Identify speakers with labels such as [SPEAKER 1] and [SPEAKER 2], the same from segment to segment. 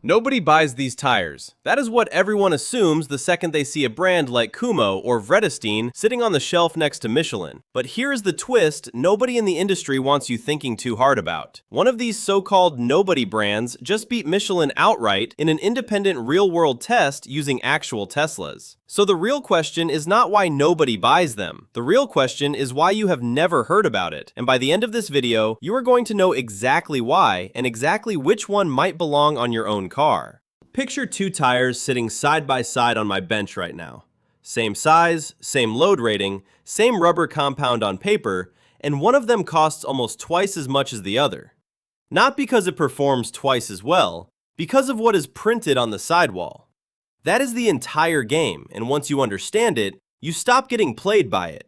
[SPEAKER 1] Nobody buys these tires. That is what everyone assumes the second they see a brand like Kumho or Vredestein sitting on the shelf next to Michelin. But here is the twist nobody in the industry wants you thinking too hard about. One of these so-called nobody brands just beat Michelin outright in an independent real-world test using actual Teslas. So the real question is not why nobody buys them. The real question is why you have never heard about it. And by the end of this video, you are going to know exactly why and exactly which one might belong on your own car. Picture two tires sitting side by side on my bench right now. Same size, same load rating, same rubber compound on paper, and one of them costs almost twice as much as the other. Not because it performs twice as well, because of what is printed on the sidewall. That is the entire game, and once you understand it, you stop getting played by it.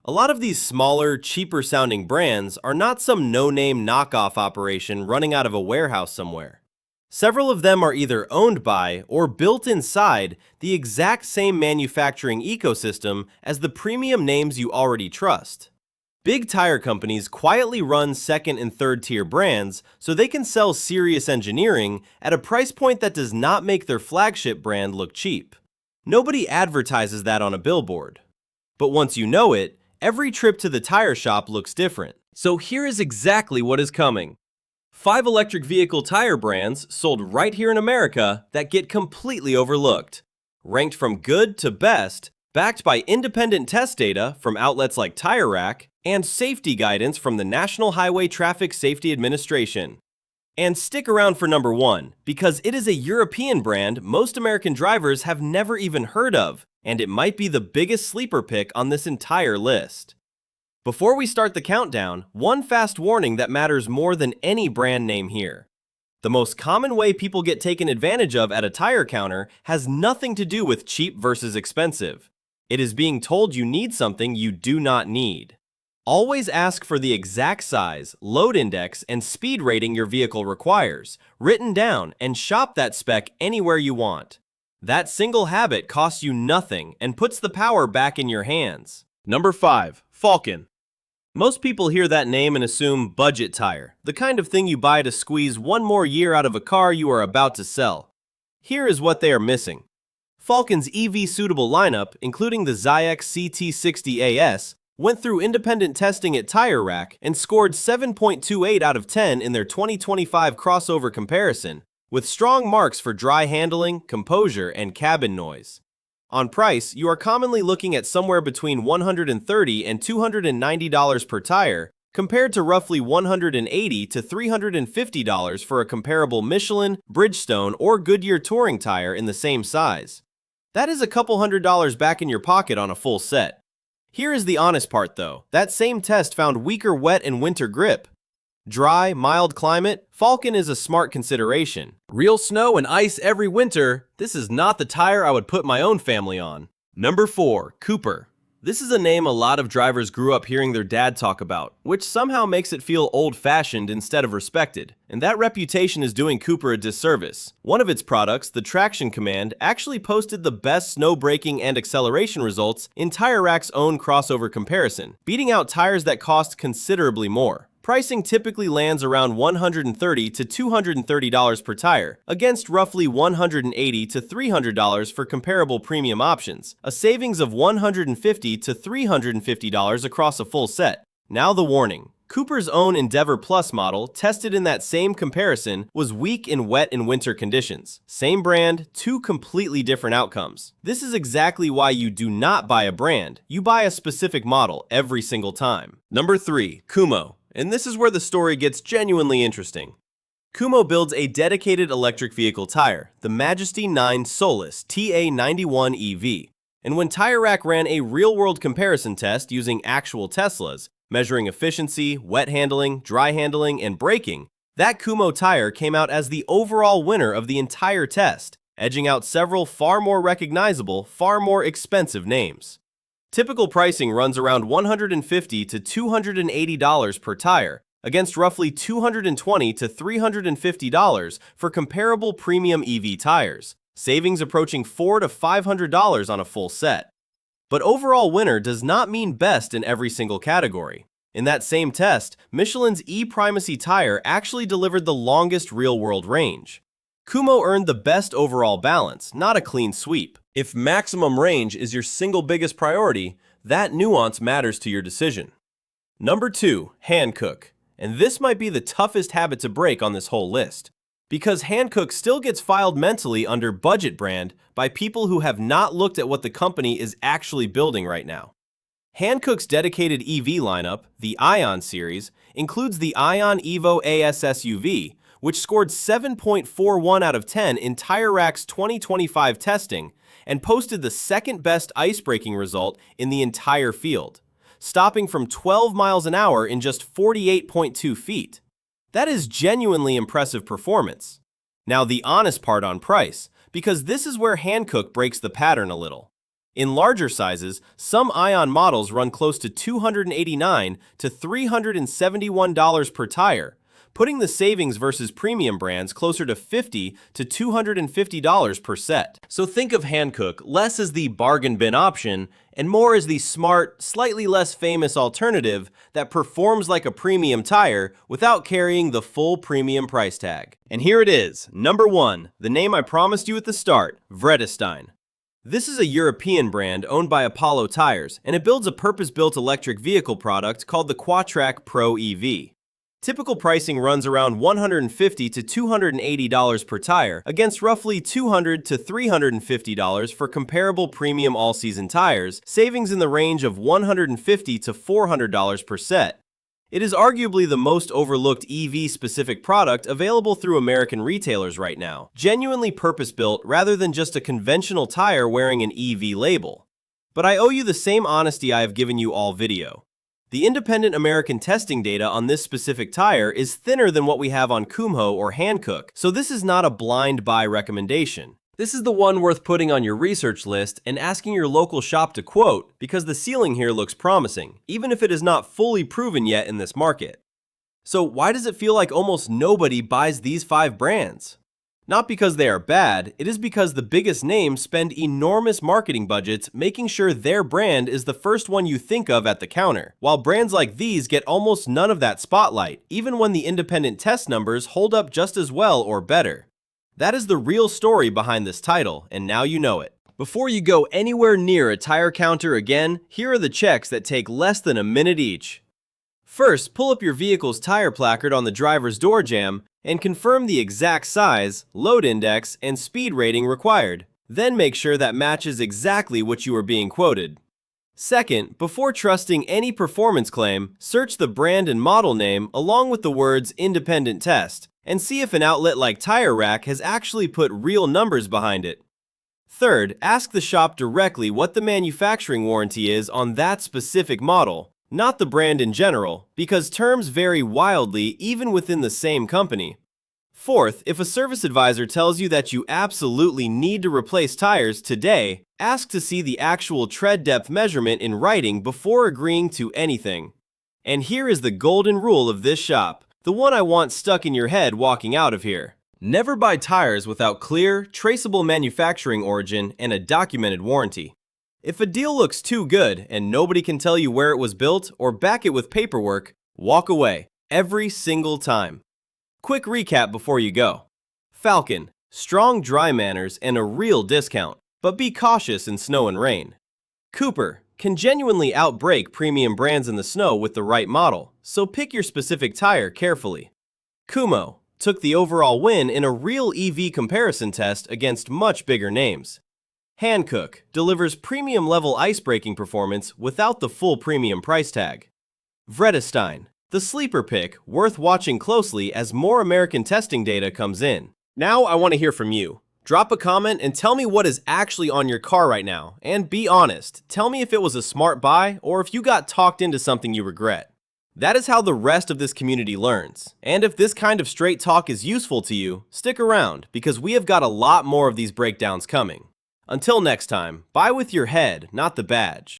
[SPEAKER 1] A lot of these smaller, cheaper-sounding brands are not some no-name knockoff operation running out of a warehouse somewhere. Several of them are either owned by or built inside the exact same manufacturing ecosystem as the premium names you already trust. Big tire companies quietly run second and third tier brands so they can sell serious engineering at a price point that does not make their flagship brand look cheap. Nobody advertises that on a billboard. But once you know it, every trip to the tire shop looks different. So here is exactly what is coming. 5 electric vehicle tire brands sold right here in America that get completely overlooked. Ranked from good to best, backed by independent test data from outlets like Tire Rack, and safety guidance from the National Highway Traffic Safety Administration. And stick around for number 1, because it is a European brand most American drivers have never even heard of, and it might be the biggest sleeper pick on this entire list. Before we start the countdown, one fast warning that matters more than any brand name here. The most common way people get taken advantage of at a tire counter has nothing to do with cheap versus expensive. It is being told you need something you do not need. Always ask for the exact size, load index, and speed rating your vehicle requires, written down, and shop that spec anywhere you want. That single habit costs you nothing and puts the power back in your hands. Number 5. Falken. Most people hear that name and assume budget tire, the kind of thing you buy to squeeze one more year out of a car you are about to sell. Here is what they are missing. Falken's EV-suitable lineup, including the Ziex CT60AS, went through independent testing at Tire Rack and scored 7.28 out of 10 in their 2025 crossover comparison, with strong marks for dry handling, composure, and cabin noise. On price, you are commonly looking at somewhere between $130 and $290 per tire, compared to roughly $180 to $350 for a comparable Michelin, Bridgestone, or Goodyear touring tire in the same size. That is a couple $100 back in your pocket on a full set. Here is the honest part though, that same test found weaker wet and winter grip. Dry, mild climate, Falken is a smart consideration. Real snow and ice every winter, this is not the tire I would put my own family on. Number 4. Cooper. This is a name a lot of drivers grew up hearing their dad talk about, which somehow makes it feel old-fashioned instead of respected. And that reputation is doing Cooper a disservice. One of its products, the Traction Command, actually posted the best snow braking and acceleration results in Tire Rack's own crossover comparison, beating out tires that cost considerably more. Pricing typically lands around $130 to $230 per tire, against roughly $180 to $300 for comparable premium options, a savings of $150 to $350 across a full set. Now the warning. Cooper's own Endeavor Plus model, tested in that same comparison, was weak in wet and winter conditions. Same brand, two completely different outcomes. This is exactly why you do not buy a brand, you buy a specific model every single time. Number 3. Kumho. And this is where the story gets genuinely interesting. Kumho builds a dedicated electric vehicle tire, the Majesty 9 Solus TA91 EV. And when Tire Rack ran a real-world comparison test using actual Teslas, measuring efficiency, wet handling, dry handling, and braking, that Kumho tire came out as the overall winner of the entire test, edging out several far more recognizable, far more expensive names. Typical pricing runs around $150 to $280 per tire, against roughly $220 to $350 for comparable premium EV tires, savings approaching $400 to $500 on a full set. But overall winner does not mean best in every single category. In that same test, Michelin's E-Primacy tire actually delivered the longest real-world range. Kumho earned the best overall balance, not a clean sweep. If maximum range is your single biggest priority, that nuance matters to your decision. Number 2, hand cook. And this might be the toughest habit to break on this whole list, because hand cook still gets filed mentally under budget brand by people who have not looked at what the company is actually building right now. Hankook's dedicated EV lineup, the Ion series, includes the Ion Evo AS SUV, which scored 7.41 out of 10 in Tire Rack's 2025 testing and posted the second best ice-breaking result in the entire field, stopping from 12 miles an hour in just 48.2 feet. That is genuinely impressive performance. Now the honest part on price, because this is where Hankook breaks the pattern a little. In larger sizes, some Ion models run close to $289 to $371 per tire, putting the savings versus premium brands closer to $50 to $250 per set. So think of Hankook less as the bargain bin option and more as the smart, slightly less famous alternative that performs like a premium tire without carrying the full premium price tag. And here it is, number 1, the name I promised you at the start, Vredestein. This is a European brand owned by Apollo Tires, and it builds a purpose-built electric vehicle product called the Quatrack Pro EV. Typical pricing runs around $150 to $280 per tire, against roughly $200 to $350 for comparable premium all-season tires, savings in the range of $150 to $400 per set. It is arguably the most overlooked EV-specific product available through American retailers right now, genuinely purpose-built rather than just a conventional tire wearing an EV label. But I owe you the same honesty I have given you all video. The independent American testing data on this specific tire is thinner than what we have on Kumho or Hankook, so this is not a blind buy recommendation. This is the one worth putting on your research list and asking your local shop to quote, because the ceiling here looks promising, even if it is not fully proven yet in this market. So why does it feel like almost nobody buys these 5 brands? Not because they are bad, it is because the biggest names spend enormous marketing budgets making sure their brand is the first one you think of at the counter, while brands like these get almost none of that spotlight, even when the independent test numbers hold up just as well or better. That is the real story behind this title, and now you know it. Before you go anywhere near a tire counter again, here are the checks that take less than a minute each. First, pull up your vehicle's tire placard on the driver's door jamb and confirm the exact size, load index, and speed rating required. Then make sure that matches exactly what you are being quoted. Second, before trusting any performance claim, search the brand and model name along with the words independent test, and see if an outlet like Tire Rack has actually put real numbers behind it. Third, ask the shop directly what the manufacturing warranty is on that specific model, not the brand in general, because terms vary wildly even within the same company. Fourth, if a service advisor tells you that you absolutely need to replace tires today, ask to see the actual tread depth measurement in writing before agreeing to anything. And here is the golden rule of this shop, the one I want stuck in your head walking out of here. Never buy tires without clear, traceable manufacturing origin and a documented warranty. If a deal looks too good and nobody can tell you where it was built or back it with paperwork, walk away, every single time. Quick recap before you go. Falken, strong dry manners and a real discount, but be cautious in snow and rain. Cooper, can genuinely outbreak premium brands in the snow with the right model, so pick your specific tire carefully. Kumho took the overall win in a real EV comparison test against much bigger names. Hankook delivers premium-level ice-breaking performance without the full premium price tag. Vredestein, the sleeper pick, worth watching closely as more American testing data comes in. Now I want to hear from you. Drop a comment and tell me what is actually on your car right now, and be honest, tell me if it was a smart buy or if you got talked into something you regret. That is how the rest of this community learns. And if this kind of straight talk is useful to you, stick around because we have got a lot more of these breakdowns coming. Until next time, buy with your head, not the badge.